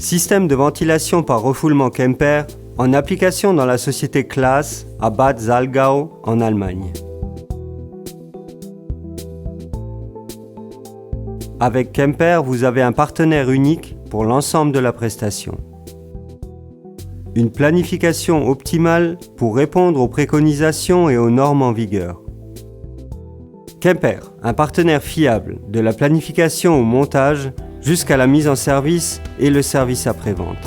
Système de ventilation par refoulement Kemper, en application dans la société Claas à Bad Salzgau en Allemagne. Avec Kemper, vous avez un partenaire unique pour l'ensemble de la prestation. Une planification optimale pour répondre aux préconisations et aux normes en vigueur. Kemper, un partenaire fiable de la planification au montage jusqu'à la mise en service et le service après-vente.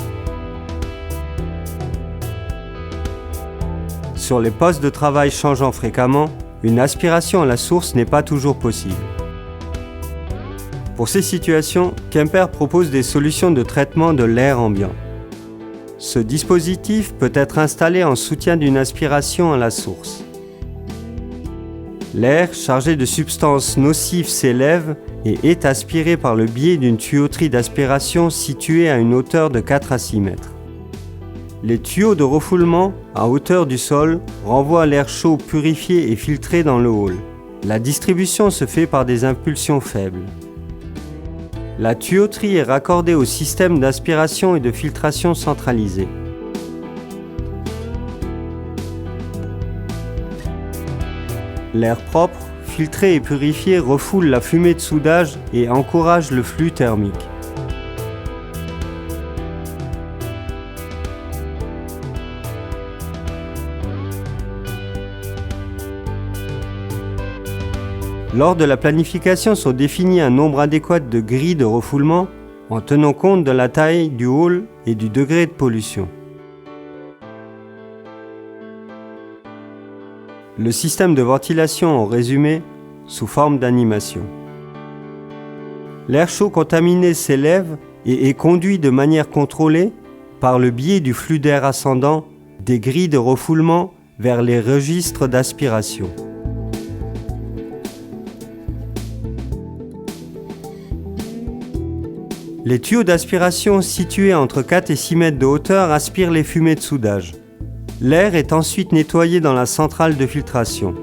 Sur les postes de travail changeant fréquemment, une aspiration à la source n'est pas toujours possible. Pour ces situations, Kemper propose des solutions de traitement de l'air ambiant. Ce dispositif peut être installé en soutien d'une aspiration à la source. L'air chargé de substances nocives s'élève et est aspiré par le biais d'une tuyauterie d'aspiration située à une hauteur de 4 à 6 mètres. Les tuyaux de refoulement à hauteur du sol renvoient l'air chaud purifié et filtré dans le hall. La distribution se fait par des impulsions faibles. La tuyauterie est raccordée au système d'aspiration et de filtration centralisé. L'air propre, filtré et purifié refoule la fumée de soudage et encourage le flux thermique. Lors de la planification sont définis un nombre adéquat de grilles de refoulement en tenant compte de la taille du hall et du degré de pollution. Le système de ventilation en résumé sous forme d'animation. L'air chaud contaminé s'élève et est conduit de manière contrôlée par le biais du flux d'air ascendant des grilles de refoulement vers les registres d'aspiration. Les tuyaux d'aspiration situés entre 4 et 6 mètres de hauteur aspirent les fumées de soudage. L'air est ensuite nettoyé dans la centrale de filtration.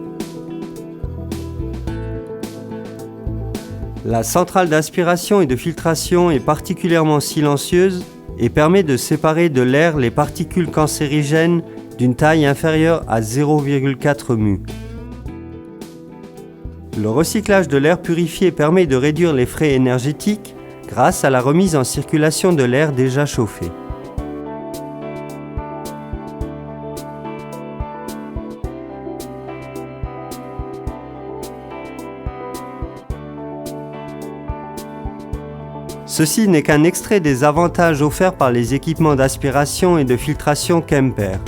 La centrale d'aspiration et de filtration est particulièrement silencieuse et permet de séparer de l'air les particules cancérigènes d'une taille inférieure à 0,4 mu. Le recyclage de l'air purifié permet de réduire les frais énergétiques grâce à la remise en circulation de l'air déjà chauffé. Ceci n'est qu'un extrait des avantages offerts par les équipements d'aspiration et de filtration Kemper.